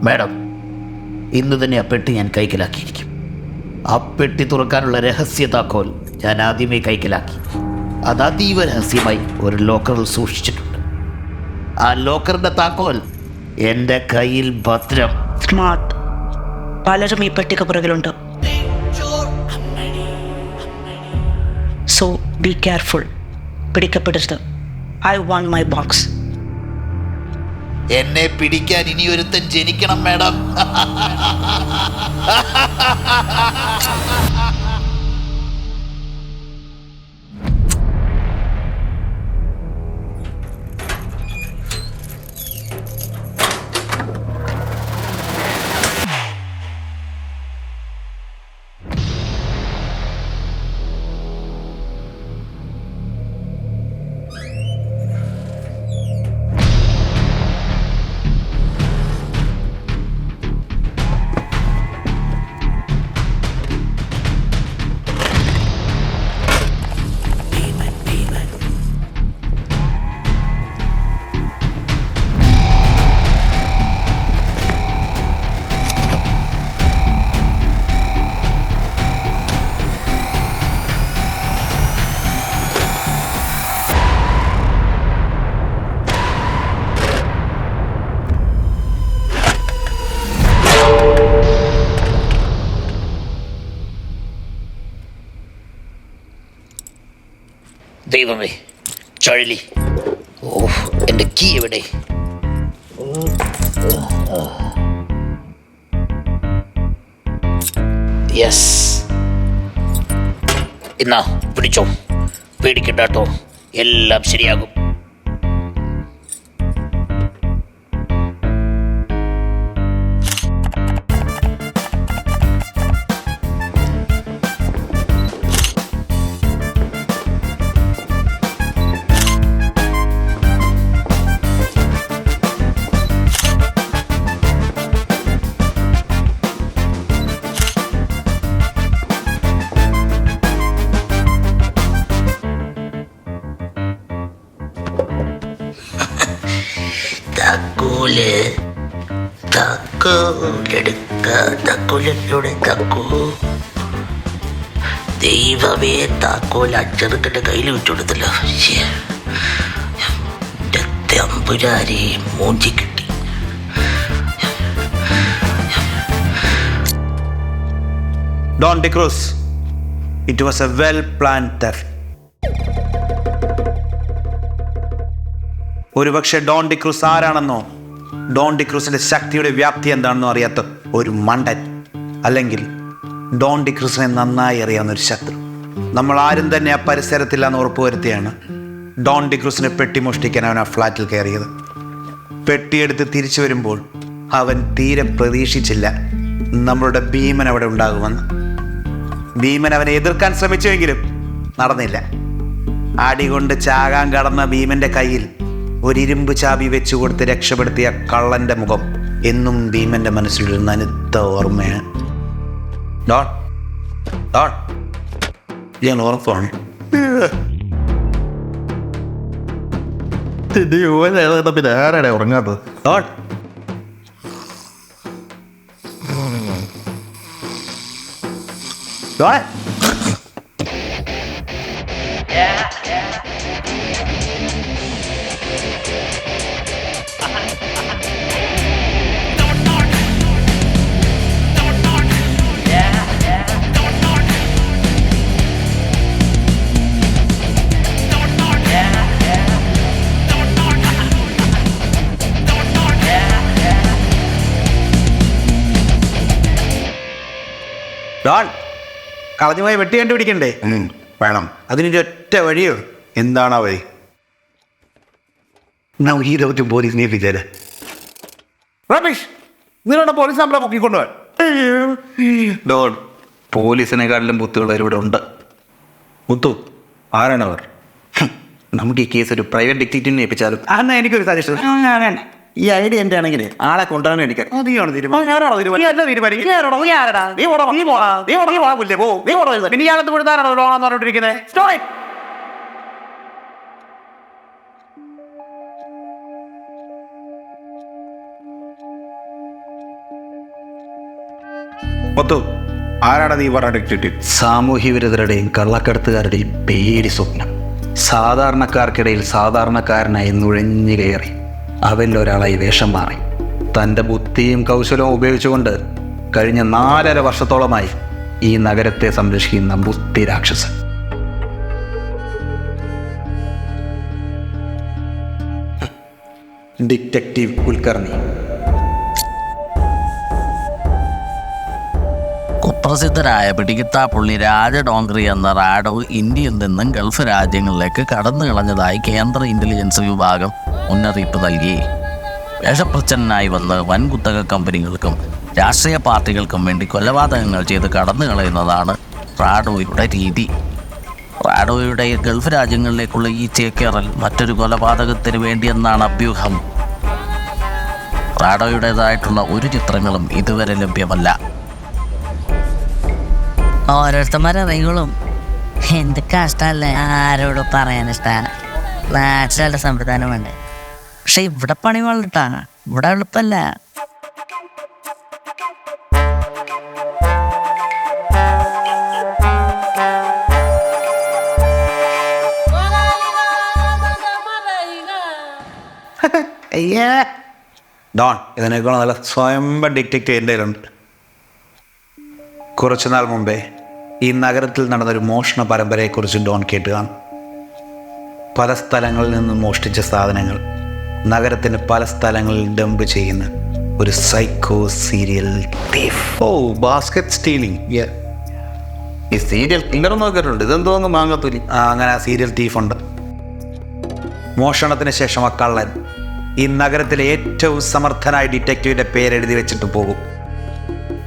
Madam, ഇന്ന് തന്നെ ആ പെട്ടി ഞാൻ കൈക്കലാക്കിയിരിക്കും. ആ പെട്ടി തുറക്കാനുള്ള രഹസ്യ താക്കോൽ ഞാൻ ആദ്യമേ കൈക്കലാക്കി. അത് അതീവ രഹസ്യമായി ഒരു ലോക്കറിൽ സൂക്ഷിച്ചിട്ടുണ്ട്. ആ ലോക്കറിൻ്റെ താക്കോൽ എൻ്റെ കയ്യിൽ ഭദ്രം. സ്മാർട്ട്. പലരും ഈ പെട്ടിക്ക് പുറകിലുണ്ട്. So be careful. പിടിക്കപ്പെടരുത്. I want my box. എന്നെ പിടിക്കാൻ ഇനിയൊരുത്തൻ ജനിക്കണം മാഡം. ദൈവമേ, ചഴലി. ഓ, എൻ്റെ കീ എവിടെ? യെസ്, എന്നാ പിടിച്ചോ. പേടിക്കണ്ടാട്ടോ, എല്ലാം ശരിയാകും. ദൈവമേ, താക്കോൽ അച്ചെറുക്കൻ്റെ കയ്യിൽ വിട്ടുകൊടുത്തല്ലോ. എൻ്റെ തമ്പുരാനെ, മൂഞ്ചി കിട്ടി. Don DeCruz, it was a well-planned theft. ഒരുപക്ഷെ ഡോൺ ഡിക്രൂസ് ആരാണെന്നോ ഡോൺ ഡിക്രൂസിന്റെ ശക്തിയുടെ വ്യാപ്തി എന്താണെന്നോ അറിയാത്ത ഒരു മണ്ടൻ, അല്ലെങ്കിൽ ഡോൺ ഡിക്രൂസിനെ നന്നായി അറിയാവുന്ന ഒരു ശത്രു. നമ്മൾ ആരും തന്നെ ആ പരിസരത്തില്ലാന്ന് ഉറപ്പുവരുത്തിയാണ് ഡോൺ ഡിക്രൂസിനെ പെട്ടി മോഷ്ടിക്കാൻ അവൻ ആ ഫ്ലാറ്റിൽ കയറിയത്. പെട്ടിയെടുത്ത് തിരിച്ചു വരുമ്പോൾ അവൻ തീരെ പ്രതീക്ഷിച്ചില്ല നമ്മളുടെ ഭീമൻ അവിടെ ഉണ്ടാകുമെന്ന്. ഭീമൻ അവനെ എതിർക്കാൻ ശ്രമിച്ചുവെങ്കിലും നടന്നില്ല. അടികൊണ്ട് ചാകാൻ കടന്ന ഭീമന്റെ കയ്യിൽ ഒരു ഇരുമ്പ് ചാബി വെച്ചു കൊടുത്ത് രക്ഷപ്പെടുത്തിയ കള്ളന്റെ മുഖം എന്നും ഭീമന്റെ മനസ്സിലൊരു നനുത്ത ഓർമ്മയാണ്. ഡോൺ ഡോൺ ഞാൻ ഉറപ്പാണ്. പിന്നെ ആരാടെ ഉറങ്ങാത്തത്? ഡോൺ ഡോൺ ഡോൺ കളഞ്ഞുപോയി വെട്ടി കണ്ടുപിടിക്കണ്ടേ? വേണം. അതിനൊരു ഒറ്റ വഴിയോ? എന്താണ് ആ വഴി? ഈ ദൗത്യം പോലീസിനെ ഏൽപ്പിച്ചാല്. റമേഷ്, നിങ്ങളുടെ പോലീസ് നമ്മളെ പൊക്കിക്കൊണ്ടുപോയി. ഡോൺ, പോലീസിനെക്കാട്ടിലും ബുദ്ധിയുള്ളവർ ഇവിടെ ഉണ്ട്. മുത്തു, ആരാണവർ? നമുക്ക് ഈ കേസ് ഒരു പ്രൈവറ്റ് ഡിറ്റക്റ്റീവിനെ ഏൽപ്പിച്ചാലും. അന്ന് എനിക്കൊരു സജഷൻ. ഈ ഐഡിയ എൻ്റെ ആണെങ്കിൽ ആളെ കൊണ്ടുവരാൻ എനിക്ക് പിന്നെ ഇയാളത്ത് കൊടുത്താണോ ലോണെന്ന് പറഞ്ഞിട്ടിരിക്കുന്നത്? മൊത്തം ആരാണ് നീ പറഞ്ഞ ഡിക്റ്റേറ്റീവ്? സാമൂഹ്യ വിരുദ്ധരുടെയും കള്ളക്കടത്തുകാരുടെയും പേടി സ്വപ്നം. സാധാരണക്കാർക്കിടയിൽ സാധാരണക്കാരനായി നുഴഞ്ഞു കയറി അവരിൽ ഒരാളായി വേഷം മാറി തൻ്റെ ബുദ്ധിയും കൗശലവും ഉപയോഗിച്ചുകൊണ്ട് കഴിഞ്ഞ 4.5 വർഷത്തോളമായി ഈ നഗരത്തെ സംരക്ഷിക്കുന്ന ബുദ്ധി രാക്ഷസൻ. ഡിറ്റക്റ്റീവ് കുൽക്കർണി. കുപ്രസിദ്ധരായ പിടികിട്ടാപ്പുള്ളി രാജഡോങ്ക്രി എന്ന റാഡോ ഇന്ത്യയിൽ നിന്നും ഗൾഫ് രാജ്യങ്ങളിലേക്ക് കടന്നു കളഞ്ഞതായി കേന്ദ്ര ഇൻ്റലിജൻസ് വിഭാഗം മുന്നറിയിപ്പ് നൽകി. വേഷപ്രച്ഛന്നനായി വന്ന് വൻകുത്തക കമ്പനികൾക്കും രാഷ്ട്രീയ പാർട്ടികൾക്കും വേണ്ടി കൊലപാതകങ്ങൾ ചെയ്ത് കടന്നു കളയുന്നതാണ് റാഡോയുടെ രീതി. റാഡോയുടെ ഗൾഫ് രാജ്യങ്ങളിലേക്കുള്ള ഈ ചേക്കേറൽ മറ്റൊരു കൊലപാതകത്തിന് വേണ്ടിയെന്നാണ് അഭ്യൂഹം. റാഡോയുടേതായിട്ടുള്ള ഒരു ചിത്രങ്ങളും ഇതുവരെ ലഭ്യമല്ല. ഓരോരുത്തന്മാരെ അറിയുകളും എന്ത് കഷ്ടമല്ലേ, ആരോട് പറയാൻ ഇഷ്ടമാണ്. നാച്ചുറൽ സംവിധാനം വേണ്ടേ, പക്ഷെ ഇവിടെ പണി കൊള്ളട്ടാ, ഇവിടെ എളുപ്പല്ല. ഡോൺ, ഇതിനേക്കാൾ നല്ല സ്വയം ഡിറ്റക്റ്റ് ചെയ്യേണ്ടതുണ്ട്. കുറച്ചുനാൾ മുമ്പേ ഈ നഗരത്തിൽ നടന്നൊരു മോഷണ പരമ്പരയെക്കുറിച്ച് ഡോൺ കേട്ട് കാണും. പല സ്ഥലങ്ങളിൽ നിന്നും മോഷ്ടിച്ച സാധനങ്ങൾ നഗരത്തിന് പല സ്ഥലങ്ങളിൽ ഡംപ് ചെയ്യുന്ന ഒരു സൈക്കോ സീരിയൽ തീഫ്. ഓ, ബാസ്കറ്റ് സ്റ്റീലിംഗ്. ഈ സീരിയൽ കില്ലർ നോക്കിയിട്ടുണ്ട്. ഇതെന്തോന്ന് മാങ്ങാത്തൂലി. അങ്ങനെ ആ സീരിയൽ തീഫുണ്ട്. മോഷണത്തിന് ശേഷം ആ കള്ളൻ ഈ നഗരത്തിലെ ഏറ്റവും സമർത്ഥനായ ഡിറ്റക്റ്റീവിൻ്റെ പേരെഴുതി വെച്ചിട്ട് പോകും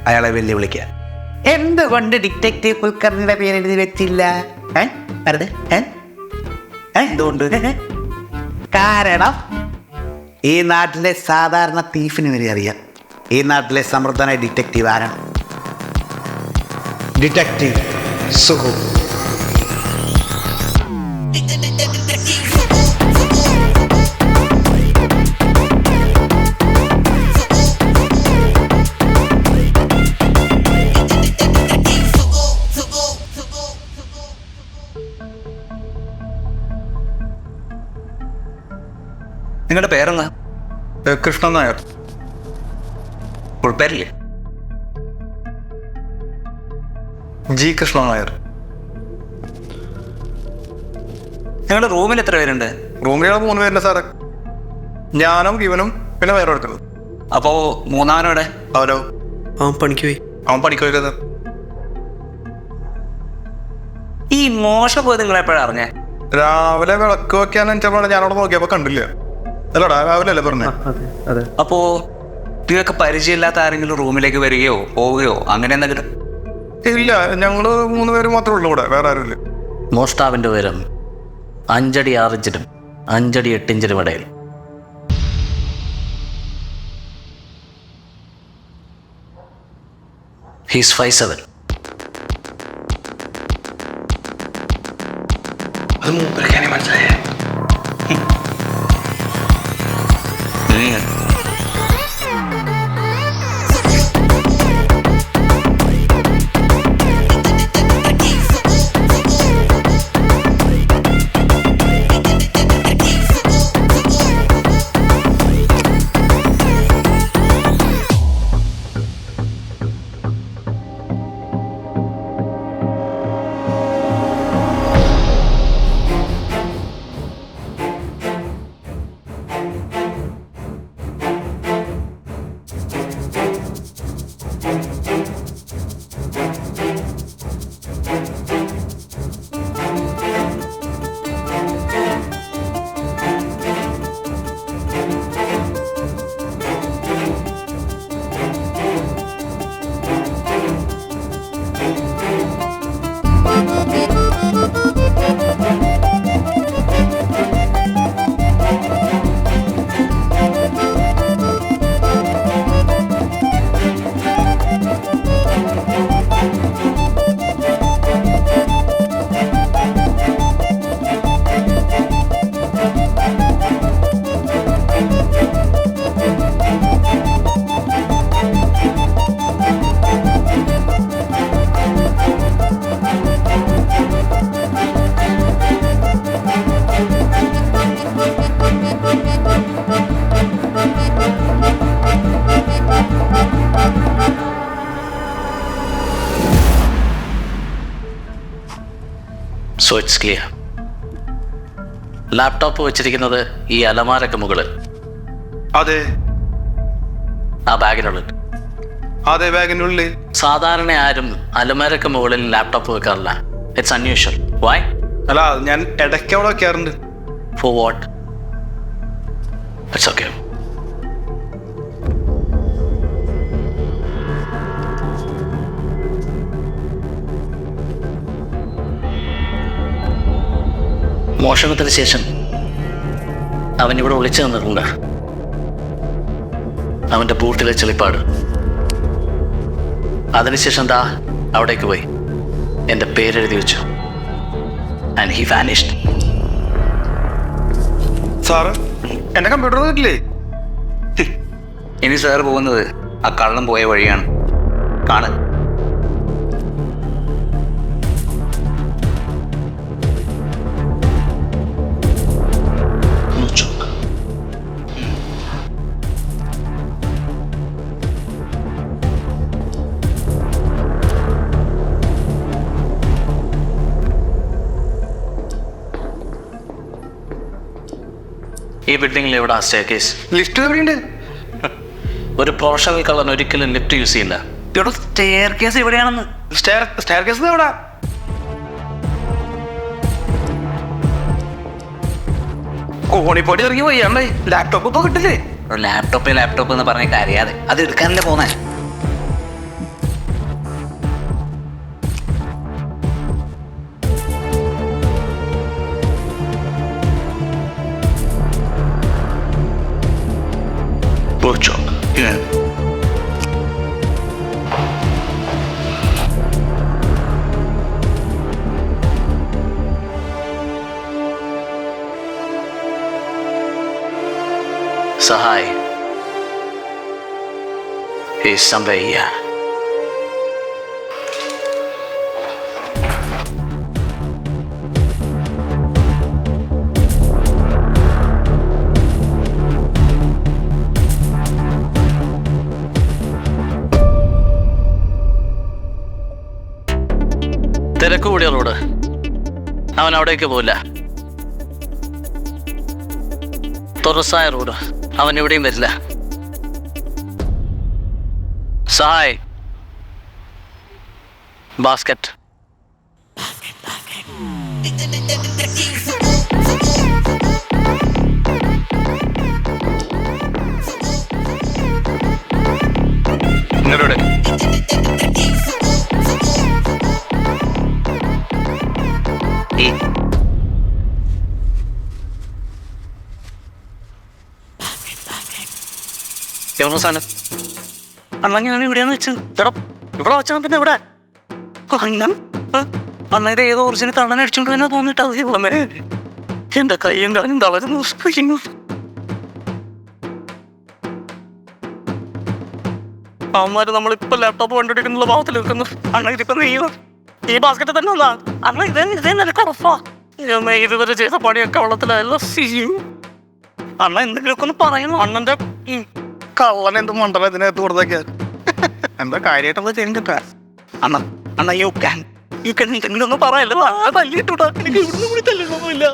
അയാളെ വെല്ലുവിളിക്കാൻ. എന്തുകൊണ്ട് ഡിറ്റക്റ്റീവ് കുൽക്കർണിയുടെ പേരെഴുതി വെച്ചില്ല? എന്തുകൊണ്ട്? കാരണം ഈ നാട്ടിലെ സാധാരണ തീഫിന് വരെ അറിയാം ഈ നാട്ടിലെ സമർത്ഥനായ ഡിറ്റക്റ്റീവ് ആരാണ്. ഡിറ്റക്റ്റീവ് സുഖു. നിങ്ങളുടെ പേരെന്താ? കൃഷ്ണൻ നായർ. ഫുൾ പേരില്ലേ? ജി കൃഷ്ണൻ നായർ. നിങ്ങളുടെ റൂമിൽ എത്ര പേരുണ്ട്? റൂമിലുള്ള 3 പേരുണ്ട് സാറേ. ഞാനും ഇവനും പിന്നെ വേറെ എടുക്കുന്നത്. അപ്പോൾ മൂന്നാമനോടെ? അവനോ? അവൻ പണിക്ക് പോയി. അവൻ പഠിക്കുന്നത്. ഈ മോശം പോയി നിങ്ങൾ എപ്പോഴാണ് അറിഞ്ഞേ? രാവിലെ വിളക്ക് വെക്കാൻ എനിച്ചപ്പോഴാണ് ഞാനവിടെ നോക്കിയപ്പോൾ കണ്ടില്ല. അല്ലടാ, രാവിലെ അല്ലേ പറഞ്ഞേ? അപ്പോ നിങ്ങൾക്ക് പരിചയമില്ലാത്ത ആരെങ്കിലും റൂമിലേക്ക് വരികയോ പോവുകയോ അങ്ങനെ എന്തെങ്കിലും? ഇല്ല, ഞങ്ങള് 3 പേര് മാത്രമേ ഉള്ളൂ ഇവിടെ, വേറെ ആരും ഇല്ല. മോഷ്ടാവിൻ്റെ ഉയരം 5 അടി 6 ഇഞ്ചിനും 5 അടി 8 ഇഞ്ചിനും ഇടയിൽ. ഹീസ് 5'7". അത് മൂപ്പരിക്കാനെ മനസ്സിലായേ? So it's clear. ലാപ്ടോപ്പ് വെച്ചിരിക്കുന്നത് ഈ അലമാരക്ക് മുകളിൽ, അതെ ആ ബാഗിനുള്ളിൽ. അതെ, ബാഗിൻ്റെ ഉള്ളിൽ. സാധാരണ ആരും അലമാരക്ക് മുകളിൽ ലാപ്ടോപ്പ് വെക്കാറില്ല. It's unusual. വൈ? അല്ല, ഞാൻ ഇടയ്ക്ക് അവിടെ വെക്കാറുണ്ട്. For what? It's okay. മോഷണത്തിന് ശേഷം അവൻ ഇവിടെ വിളിച്ചു തന്നിട്ടുണ്ട്. അവൻ്റെ ബൂട്ടിലെ ചെളിപ്പാട്. അതിനുശേഷം ദാ അവിടേക്ക് പോയി എൻ്റെ പേരെഴുതി വെച്ചു. And he vanished. സാറ്, എൻ്റെ കമ്പ്യൂട്ടർ കിട്ടില്ലേ? ഇനി സാർ പോകുന്നത് ആ കള്ളം പോയ വഴിയാണ്. കാണ്. ഈ ബിൽഡിങ്ങിൽ എവിടെ സ്റ്റെയർ കേസ്? ലിഫ്റ്റ് എവിടെയുണ്ട്? ഒരു പ്രൊഫഷണൽ കള്ളൻ ഒരിക്കലും ലിഫ്റ്റ് യൂസ് ചെയ്യില്ല. ഇവിടെ സ്റ്റെയർ കേസ് എവിടെയാണെന്ന്. സ്റ്റെയർ കേസ് എവിടാ? കോണിപ്പോടി ഇറങ്ങി പോയി. ലാപ്ടോപ്പ് ഇപ്പൊ കിട്ടില്ലേ? ലാപ്ടോപ്പ് എന്ന് പറഞ്ഞ കാര്യാതെ അത് എടുക്കാനല്ലേ പോന്നെ. Sahai is somewhere here. തിരക്ക് കൂടിയ റോഡ്. അവൻ അവിടേക്ക് പോവില്ല. തുറസായ റോഡ്. അവൻ എവിടെയും വരില്ല. സഹായ് ബാസ്കറ്റ്. നിങ്ങളുടെ അണ്ണങ്ങനെ ഇവിടെയാന്ന് വെച്ച് ചേട്ടാ ഇവിടെ വെച്ചാൽ പിന്നെ ഇവിടെ അണ്ണൻ അണ്ണയുടെ ഏതോ ഒറിജിനൽ കണ്ണൻ അടിച്ചോണ്ട് തന്നെ തോന്നിട്ട് അത് ഇളമേ എന്റെ കയ്യും കാലും തളരുന്നു. അവന്മാര് നമ്മളിപ്പോ ലാപ്ടോപ്പ് കണ്ടുപിടിക്കുന്നുള്ള ഭാവത്തിൽ വെക്കുന്നു. അണ്ണ ഇതിപ്പോ നീ ഈ ബാസ്കറ്റ് തന്നെ വന്നാ അണ്ണ ഇതേ നിനക്ക് ഉറപ്പാ. ഇതുവരെ ചെയ്ത പണിയൊക്കെ വെള്ളത്തിലല്ല. അണ്ണ എന്തെങ്കിലുമൊക്കെ ഒന്ന് പറയുന്നു. അണ്ണന്റെ കള്ളൻ എന്ത് മണ്ടല ഇതിനകത്ത് കൊടുത്തേക്കാ. എന്താ കാര്യമായിട്ടൊന്നും ചെയ്യണ്ട. അണ്ണ യു ക്യാൻ എന്തെങ്കിലും ഒന്ന് പറയല്ലോ. തല്ലിട്ടൂടാ. എനിക്ക് ഇവിടുന്ന് കൂടി തല്ലൊന്നുമില്ല.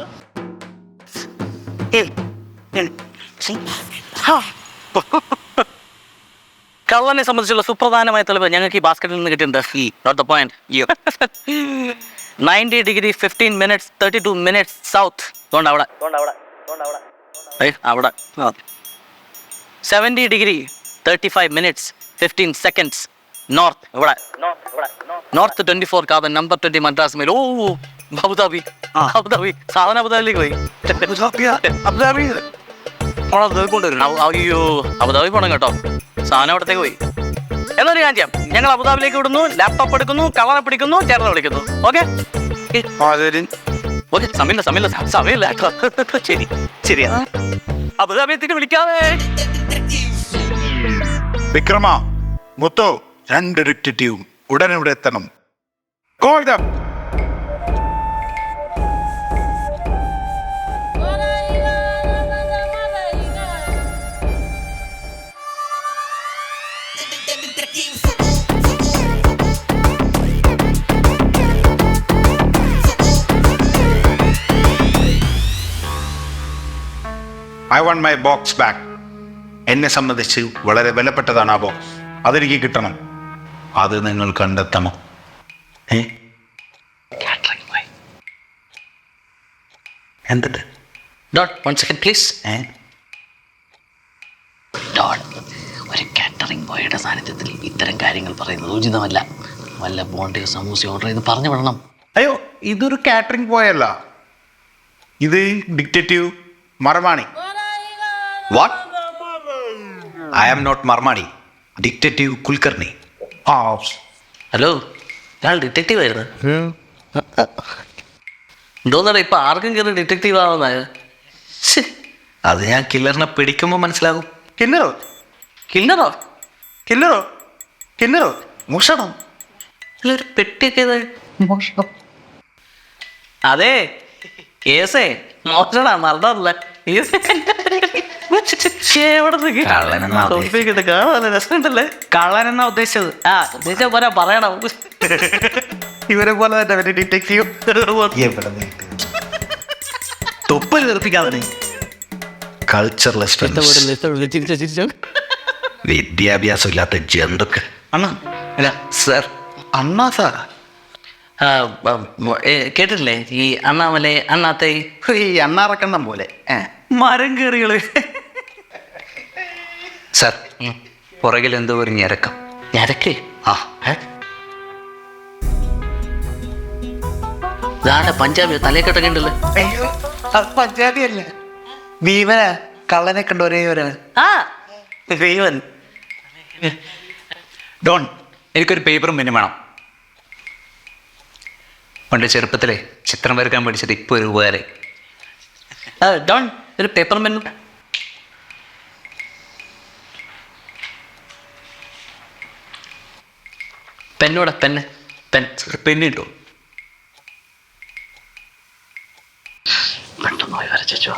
കള്ളനെ സംബന്ധിച്ചുള്ള സുപ്രധാനമായ തെളിവ് ഞങ്ങൾക്ക് ഈ ബാസ്കറ്റിൽ നിന്ന് കിട്ടിയിട്ടുണ്ട്. Note the point. 90 degree 15 minutes 32 minutes south. അവിടെ 70 ഡിഗ്രി 35 മിനിറ്റ്സ് 15 സെക്കൻഡ്സ് നോർത്ത്. ഇവിടെ നോർത്ത് 24 കാബൻ നമ്പർ 20 മദ്രാസ് മെയിൽ. ഓ അബുദാബി സാധനം അബുദാബിയിലേക്ക് പോയി. അയ്യോ അബുദാബി പോണം കേട്ടോ. സാധനം അവിടത്തേക്ക് പോയി. എന്നൊരു കാര്യം ചെയ്യാം. ഞങ്ങൾ അബുദാബിയിലേക്ക് വിടുന്നു. ലാപ്ടോപ്പ് എടുക്കുന്നു. കളറെ പിടിക്കുന്നു. ചേർന്ന് വിളിക്കുന്നു. Okay okay. സമയമില്ല. ശരിയാ. അബുദാബി എത്തിയിട്ട് വിളിക്കാവേ. വിക്രമ, മുത്തോ, 2 ഡിറ്റക്റ്റീവും ഉടനെ ഇവിടെ എത്തണം. Call them. I want my box back. എന്നെ സംബന്ധിച്ച് വളരെ വിലപ്പെട്ടതാണ് ആ ബോക്സ്. അതെനിക്ക് കിട്ടണം. അത് നിങ്ങൾ കണ്ടെത്തണം. എന്തിട്ട് ഡോൺ 1 സെക്കൻഡ് പ്ലീസ്. ഡോൺ, ഒരു കാറ്ററിംഗ് ബോയുടെ സാന്നിധ്യത്തിൽ ഇത്തരം കാര്യങ്ങൾ പറയുന്നത് ഉചിതമല്ല. വല്ല ബോണ്ടി സമൂസ ഓർഡർ ചെയ്ത് പറഞ്ഞു വിടണം. അയ്യോ, ഇതൊരു കാറ്ററിംഗ് പോയല്ല, ഇത് detective Marmani. What? I am not Marmani, detective Kulkarni. Hello, ഞാൻ ഡിറ്റക്റ്റീവ് ആയിരുന്നു. എന്തോന്നടാ ഇപ്പൊ ആർക്കും കയറി ഡിറ്റക്റ്റീവ് ആവുന്നായ? അത് ഞാൻ കില്ലറിനെ പിടിക്കുമ്പോൾ മനസ്സിലാകും. കിന്നറോ? കിന്നറോ? കില്ലറോ? കില്ലറോ? മോഷണം? അല്ല, ഒരു പെട്ടിയൊക്കെ മോഷണം. അതെ, കേസേ മോഷണ മറന്നല്ല. കള്ളനെന്നാ ഉദ്ദേശിച്ചത്. ഉദ്ദേശിച്ച പോലെ പറയണം. ഇവരെ പോലെ തന്നെ ഡിറ്റക്റ്റീവ്. തൊപ്പൽ തെറിപ്പിക്കാതെ. കൾച്ചറലിസ്റ്റ്, വിദ്യാഭ്യാസം ഇല്ലാത്ത ജന്തുക്കൾ. അണ്ണാ അല്ല സാർ, അണ്ണാ സാർ? കേട്ടിട്ടില്ലേ ഈ അണ്ണാമലൈ അണ്ണാത്തൈ ഈ അണ്ണാറക്കണ്ണം പോലെ മരം കയറികള്? സാർ, പുറകിൽ എന്തോ ഒരു ഞരക്കം. ഞരക്ക്? ആ, ഇതാണ് പഞ്ചാബി തലയെക്കെട്ടൊക്കെ ഉണ്ടല്ലോ. അയ്യോ, അത് പഞ്ചാബി അല്ല, ഭീമനാ. കള്ളനെ കണ്ട ഒരേ ഒരാൾ. ആ ഭീമൻ. ഡോൺ, എനിക്കൊരു പേപ്പറും പെന്നും വേണം. പണ്ട് ചെറുപ്പത്തിലെ ചിത്രം വരക്കാൻ പഠിച്ചത് ഇപ്പോൾ ഒരു ഉപകാരം. ഡോൺ, ഒരു പേപ്പർ പെന്നും. പെന്നൂടെ പെന്ന്. പെന്ന് കിട്ടുമോ? പെട്ടെന്ന് പോയി വരച്ചോ.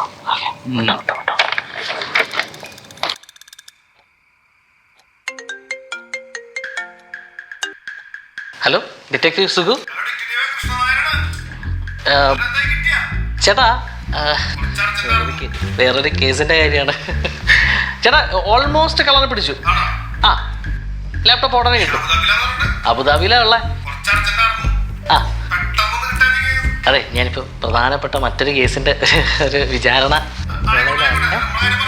Hello, detective Sukhu. ചേട്ടാ, വേറൊരു കേസിന്റെ കാര്യമാണ്. ചേട്ടാ, ഓൾമോസ്റ്റ് കളർ പിടിച്ചു. ആ, ലാപ്ടോപ്പ് ഉടനെ കിട്ടും. അബുദാബിയിലാ ഉള്ള. ആ അതെ, ഞാനിപ്പോൾ പ്രധാനപ്പെട്ട മറ്റൊരു കേസിന്റെ ഒരു വിചാരണ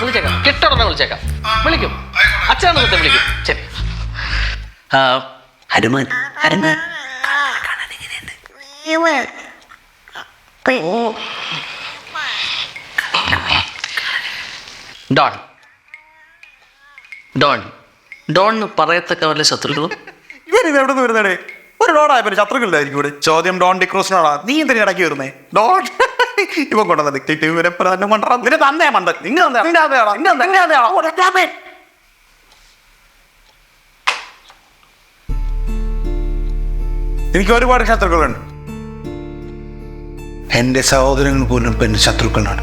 വിളിച്ചേക്കാം. കിട്ടുടനെ വിളിച്ചേക്കാം. വിളിക്കും, അച്ഛനാണ് കുറ്റം വിളിക്കും. ശരി. Hanuman, Hanuman. Don, don, don പറയത്തക്ക വല്ല ശത്രുക്കളും? ഇവരിത് എവിടെ നിന്ന് വരുന്നേ? ഒരു ഡോണായ പിന്നെ ശത്രുക്കളിലായിരിക്കും ഇവിടെ. ചോദ്യം ഡോൺ ഡിക്രൂസിനോടാ. നീ എന്തിനാ ഇടയ്ക്ക് വരുന്നേ? ഡോൺ ഇവ കൊണ്ടുവന്ന ഡിക്റ്റേറ്റീവ് വരെ തന്നെ കൊണ്ടുവരാ. നിന്നെ തന്നേ മണ്ട്. നിങ്ങൾ എനിക്ക് ഒരുപാട് ശത്രുക്കളുണ്ട്. എൻ്റെ സഹോദരങ്ങൾ പോലും ഇപ്പം എൻ്റെ ശത്രുക്കളാണ്.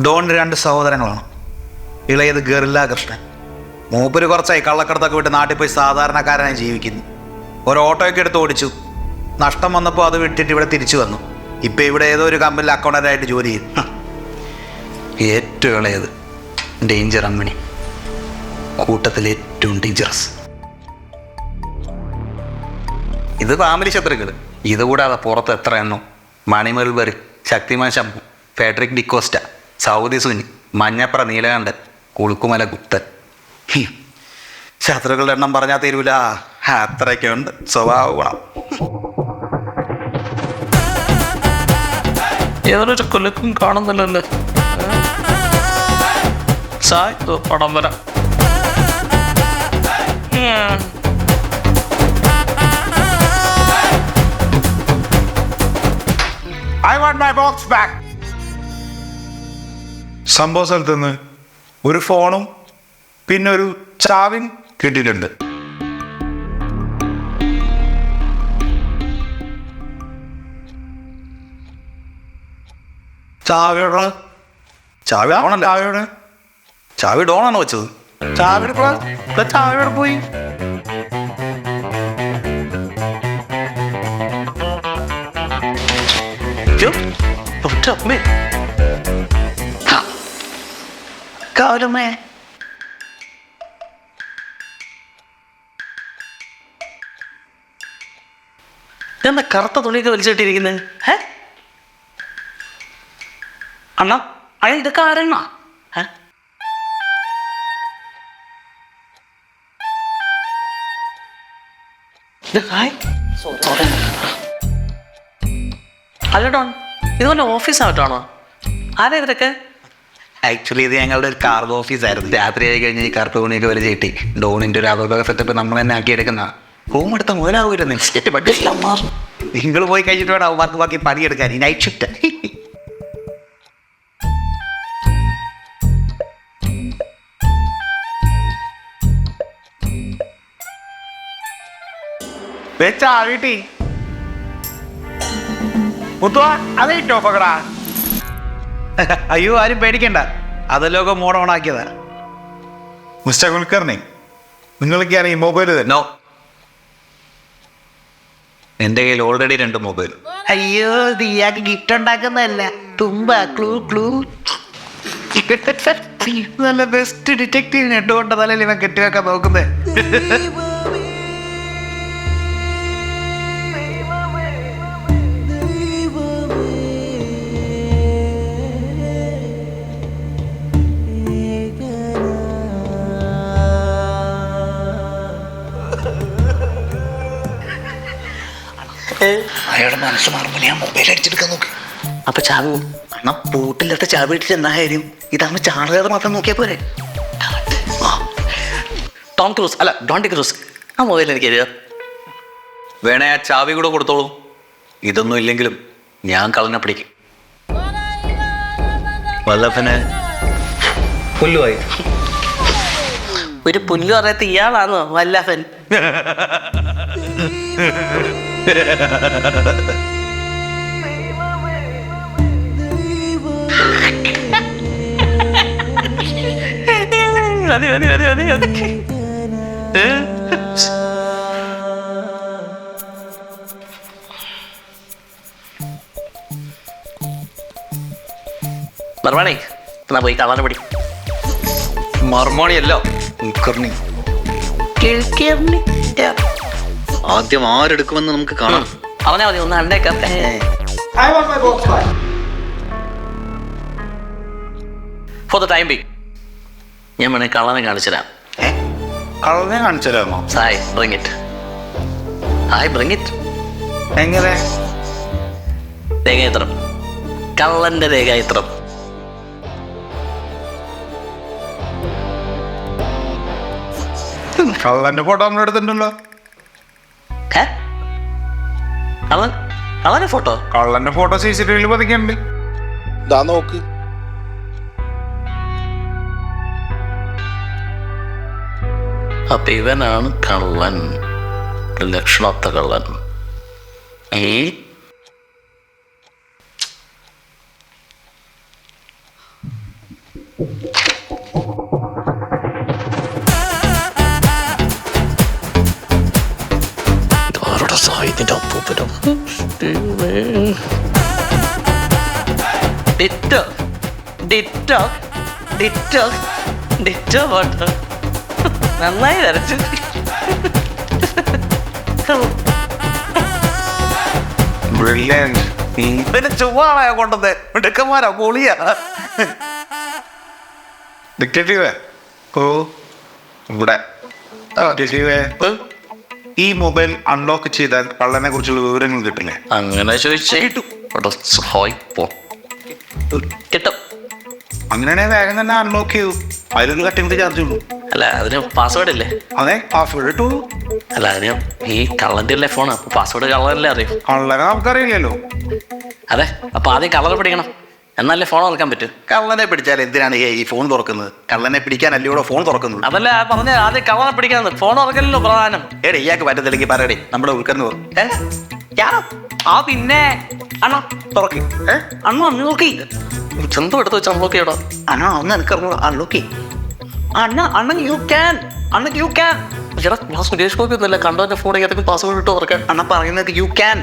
ഡോണിന് 2 സഹോദരങ്ങളാണ്. ഇളയത് ഗറില്ല കൃഷ്ണൻ. മൂപ്പര് കുറച്ചായി കള്ളക്കടത്തൊക്കെ വിട്ട് നാട്ടിൽ പോയി സാധാരണക്കാരനായി ജീവിക്കുന്നു. ഒരു ഓട്ടോയൊക്കെ എടുത്ത് ഓടിച്ചു. നഷ്ടം വന്നപ്പോൾ അത് വിട്ടിട്ട് ഇവിടെ തിരിച്ചു വന്നു. ഇപ്പം ഇവിടെ ഏതോ ഒരു കമ്പനിയിൽ അക്കൗണ്ടൻ്റായിട്ട് ജോലി ചെയ്യുന്നു. ഏറ്റവും ഇളയത് ഡേഞ്ചർ അമ്മണി, കൂട്ടത്തിൽ ഏറ്റവും ഡേഞ്ചറസ്. ഇത് ഫാമിലി ശത്രുക്കൾ. ഇതുകൂടാതെ പുറത്ത് എത്ര എണ്ണോ? മണിമൽബറി, ശക്തിമാൻ ശംഭു, ഫെഡറിക് ഡിക്കോസ്റ്റ, സൗദി സുനി, മഞ്ഞപ്ര നീലകണ്ഠൻ, കുളുക്കുമല ഗുപ്തൻ. ശത്രുക്കളുടെ എണ്ണം പറഞ്ഞാൽ തരൂല. അത്രയൊക്കെ ഉണ്ട് സ്വഭാവ ഗുണം. ഏതൊരു കൊലക്കും കാണുന്നില്ലല്ലോ. സായ് പടം വരാം. I want my box back. സംഭവ സ്ഥലത്ത് നിന്ന് ഒരു ഫോണും പിന്നെ ഒരു ചാവിയും കിട്ടിയിട്ടുണ്ട്. ചാവിയുടെ ചാവി ആവണല്ലോ. ചാവിയുടെ ചാവി ഡോണാണോ വെച്ചത്? ചാവിയുടെ ചാവിയുടെ പോയി കൗലുമേ എന്താ കറുത്ത തുണിയൊക്കെ വലിച്ചിട്ടിരിക്കുന്നത്? അണ്ണാ അയാൾ ഇതൊക്കെ ആരെണ്ണ? അല്ല ഡോൺ, ഇതുപോലെ ഓഫീസ് ആവട്ടാണോ? ആരാ ഇതൊക്കെ? ആക്ച്വലി ഇത് ഞങ്ങളുടെ ഒരു കാർഗോ ഓഫീസായിരുന്നു. രാത്രി ആയി കഴിഞ്ഞ് ഈ കറുപ്പ് തുണിയൊക്കെ വലിയ ചീട്ടി ഡോണിൻ്റെ ഒരു അപകട സെറ്റപ്പ് നമ്മൾ തന്നെ ആക്കി എടുക്കുന്ന റൂം എടുത്ത മുതലാവൂരുന്നു. നിങ്ങൾ പോയി കഴിച്ചിട്ട് വേണം അവർക്ക് ബാക്കി പണിയെടുക്കാൻ. ഈ നൈറ്റ് ഷിഫ്റ്റ് വെച്ചാവിട്ടി മുത്തുവാ അതേ ടോപ്പകടാ. അയ്യോ ആരും പേടിക്കണ്ട, അതല്ലോക്കെ മോഡ് ഓൺ ആക്കിയതാ. മിസ്റ്റർ കുൽക്കർണി, നിങ്ങൾക്കാണ് ഈ മൊബൈൽ തന്നെ? നോ, എൻ്റെ കയ്യിൽ ഓൾറെഡി 2 മൊബൈൽ. അയ്യോ ഇത് ഇയാൾക്ക് ഗിഫ്റ്റ് ഉണ്ടാക്കുന്നതല്ല, തുമ്പ ക്ലൂ ക്ലൂ. നല്ല ബെസ്റ്റ് ഡിറ്റക്റ്റീവിനെ ഇട്ടുകൊണ്ടതല്ലേ ഇവൻ കെട്ടിവെക്കാൻ നോക്കുന്നത്. അയാളുടെ മനസ്സ് മാറുമ്പോൾ ഞാൻ മൊബൈൽ അടിച്ചെടുക്കാൻ നോക്കി. അപ്പൊ ചാവു അണ്ണാ പൂട്ടില്ലാത്ത ചാവി ഇട്ടിട്ട് എന്നാ കാര്യം? ഇതാകുമ്പോൾ ചാടുകാതെ മാത്രം നോക്കിയാൽ പോരെ. ടോം ക്രൂസ് അല്ല ഡോണ്ടി ക്രൂസ് ആ മൊബൈൽ എനിക്ക് തരിക. വേണേ ആ ചാവി കൂടെ കൊടുത്തോളൂ. ഇതൊന്നും ഇല്ലെങ്കിലും ഞാൻ കളഞ്ഞ പിടിക്കും. വല്ലഭന് പുല്ലുമായി. ഒരു പുല്ലും അറിയാത്ത ഇയാളാണോ വല്ലഭൻ? മതി മതി മതി മതി മതി. മറുപടി എന്നാ പോയി കളറ് പിടി. മർമോണിയല്ലോ ഉൾക്കർണി. ആദ്യം ആരെടുക്കുമെന്ന് നമുക്ക് കാണാം. അവനെ മതി ഒന്ന് അണ്ടേക്കാം. ഫോർ ദ ടൈം ബി ഞാൻ വേണേ കള്ളനെ കാണിച്ചുതരാം. കള്ളനെ കാണിച്ചു തരാമോ? Sai bring it. Hi bring it. എങ്ങനെ? രേഖാചിത്രം, കള്ളന്റെ രേഖാചിത്രം. കള്ളന്റെ ഫോട്ടോ നമ്മൾ എടുത്തിട്ടുണ്ടല്ലോ. കള്ളന്റെ ഫോട്ടോ? കള്ളന്റെ ഫോട്ടോ CCTV പതിക്കുന്നുണ്ട്. ഇതാ നോക്ക്. അപ്പൊ ഇവനാണ് കള്ളൻ, ലക്ഷണത്ത കള്ളൻ. ആരുടെ സാഹിത്യത്തിന്റെ അപ്പൂപ്പനും ditto ditto ditto ditto photo നന്നായി വരച്ചു. പിന്നെ ചുമ്മാണോ കൊണ്ടത്? മിടുക്കന്മാരാ, പൊളിയാ. ഡിറ്റക്റ്റീവേ, ഓ ഇവിടെ ഡിറ്റക്റ്റീവേ, ഈ മൊബൈൽ അൺലോക്ക് ചെയ്താൽ കള്ളനെ കുറിച്ചുള്ള വിവരങ്ങൾ കിട്ടില്ലേ? അങ്ങനെ ചോദിച്ചേ കിട്ടും. കിട്ടും. അങ്ങനെയാണെങ്കിൽ വേഗം തന്നെ അൺലോക്ക് ചെയ്തു. അതിലൊരു കട്ടിങ് ചാർജ് ഉള്ളൂ. അല്ല അതിന് പാസ്വേഡ് ഇല്ലേ? അതെ, പാസ്വേഡ് ഇട്ടു. അല്ല അതിന് ഈ കള്ളന്റെ അല്ലേ ഫോണ്, പാസ്വേഡ് കള്ളനല്ലേ അറിയും. കള്ളനെ നമുക്കറിയില്ലല്ലോ. അതെ, അപ്പൊ ആദ്യം കള്ളനെ പിടിക്കണം, എന്നാലേ ഫോൺ തുറക്കാൻ പറ്റും. കള്ളനെ പിടിച്ചാൽ എന്തിനാണ് ഈ ഫോൺ തുറക്കുന്നത്? കള്ളനെ പിടിക്കാനല്ലേ ഇവിടെ ഫോൺ തുറക്കുന്നത്? അതല്ലേ പറഞ്ഞ ആദ്യം കള്ളനെ പിടിക്കാന്ന്. ഫോൺ തുറക്കല്ലോ പ്രധാനം. ഏടെ ഇയാൾക്ക് പറ്റത്തില്ലെങ്കിൽ പറയടേ, നമ്മുടെ ഉൾക്കന്ന് ആ പിന്നെ അണ്ണാ തുറക്കി. അണ്ണ നോക്കി ചെന്തം എടുത്ത് വെച്ച് അൺലോക്ക് ചെയ്യടോ. അണ്ണാ ഒന്ന് എനിക്കറിഞ്ഞു അൺലോക്ക്. അണ്ണ അണ്ണൻ you can, Annan you can. ചേട്ടാ ഞാൻ സുരേഷ് ഗോപി ഒന്നുമില്ല, കണ്ടോന്റെ ഫോണിൽ ഏതൊക്കെ പാസ്വേഡ് ഇട്ട് തുറക്കാൻ. അണ്ണ പറയുന്നത് you can.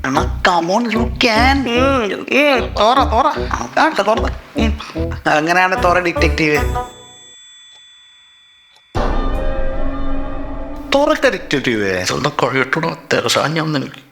Anna come on you can. അങ്ങനെയാണ് തോറ ഡിറ്റക്റ്റീവ്. തുറക്ക ഡിറ്റക്റ്റീവ്. സ്വന്തം കഴിയട്ടോ തെരസാഞ്ഞം നിനക്ക്.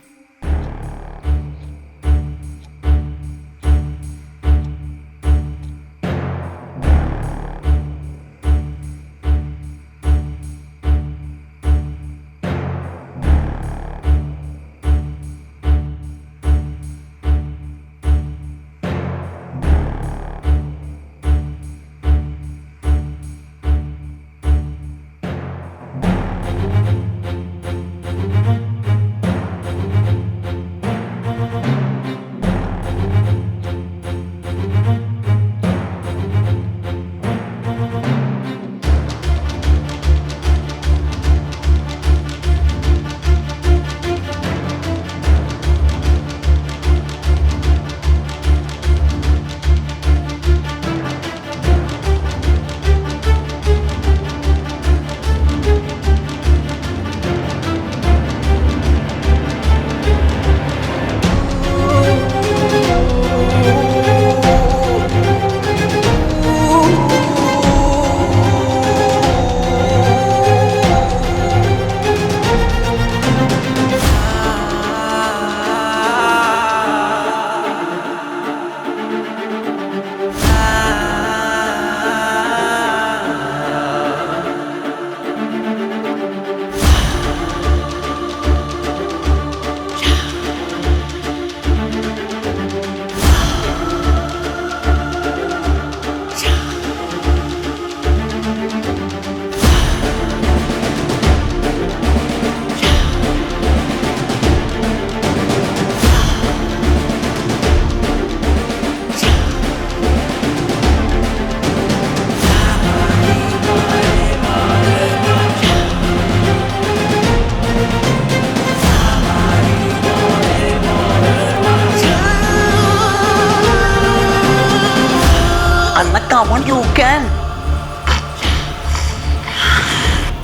അണ്ണാ come on you can.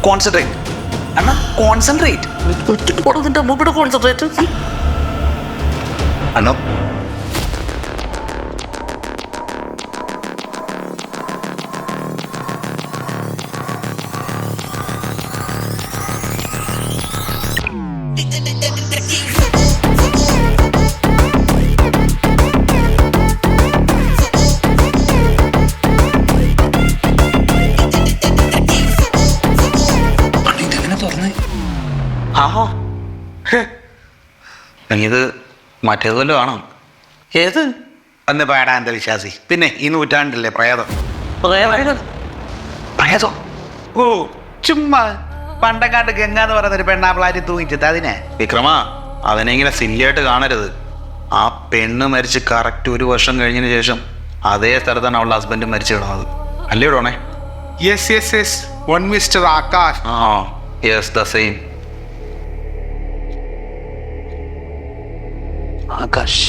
Concentrate Anna, concentrate. നിന്റെ അമ്മൂടെ കോൺസെൻട്രേറ്റ്. അണ്ണോ ആഹോ ഇത് മറ്റേതുമല്ലോ ആണോ? ഏത് അന്ന് പേടാ അന്ധവിശ്വാസി. പിന്നെ ഈ നൂറ്റാണ്ടില്ലേ പ്രേതം. പ്രേതം? ഓ ചുമ്മാ പണ്ടങ്ങാണ്ട് ഗംഗ എന്ന് പറയുന്ന ഒരു പെണ്ണാപ്പിളാരി തൂങ്ങിച്ചത് അതിനെ. വിക്രമ, അതിനെങ്ങനെ സില്ലിയായിട്ട് കാണരുത്. ആ പെണ്ണ് മരിച്ച് കറക്റ്റ് 1 വർഷം കഴിഞ്ഞതിന് ശേഷം അതേ സ്ഥലത്താണ് അവളുടെ ഹസ്ബൻഡ് മരിച്ചു കിടന്നത്. അല്ലേ ഇടോണേ? Yes yes yes, one mister Akash. ആ yes, the same. Akash,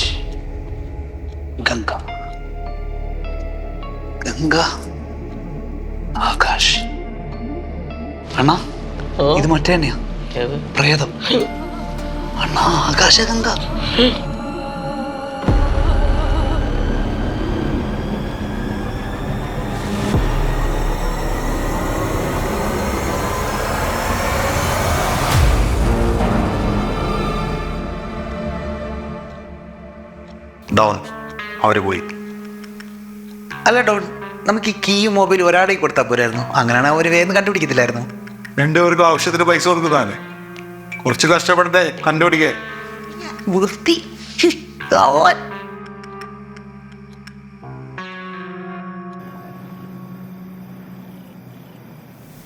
Ganga, Ganga, Akash. അണ്ണാ ഇത് മറ്റേ തന്നെയാ പ്രേതം. അണ്ണാ ആകാശഗംഗ. ഡോൺ, അവര് പോയി. അല്ല ഡോൺ, നമുക്ക് ഈ കീയും മൊബൈലും ഒരാളെ കൊടുത്താൽ പോരായിരുന്നു? അങ്ങനെയാണ് അവർ വേഗം കണ്ടുപിടിക്കത്തില്ലായിരുന്നു? രണ്ടുപേർക്കും ആവശ്യത്തിന് പൈസ കൊടുക്കുന്നതാണ്. കുറച്ച് കഷ്ടപ്പെടട്ടെ കണ്ടുപിടിക്കേ. വൃത്തി.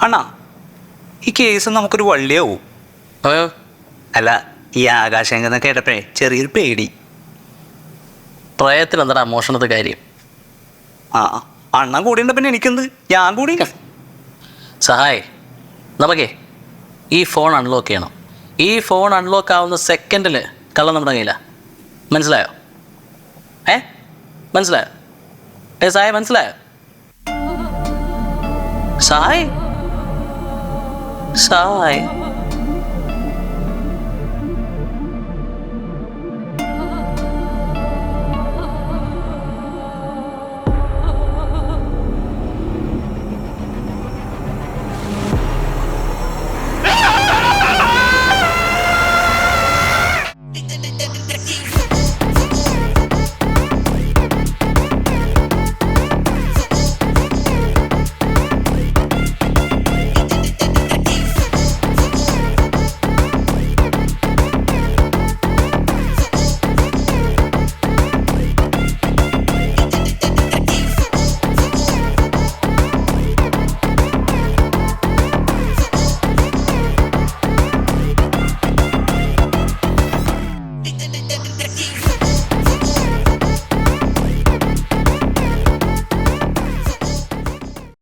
അണ്ണാ ഈ കേസ് നമുക്കൊരു വള്ളിയാവും. അല്ല, ഈ ആകാശം കേട്ടപ്പോഴേ ചെറിയൊരു പേടി. പ്രയത്തിൽ എന്താ മോഷണത്തെ കാര്യം? ആ അണ്ണൻ കൂടിയുണ്ട്, പിന്നെ എനിക്കെന്ത്, ഞാൻ കൂടി. സഹായ്, നമുക്കേ ഈ ഫോൺ അൺലോക്ക് ചെയ്യണം. ഈ ഫോൺ അൺലോക്ക് ആവുന്ന സെക്കൻഡിൽ കള്ളം നമ്മുടെ കയ്യിലാണ്. മനസ്സിലായോ? മനസ്സിലായോ? സായ് മനസ്സിലായോ? സായ് സായ്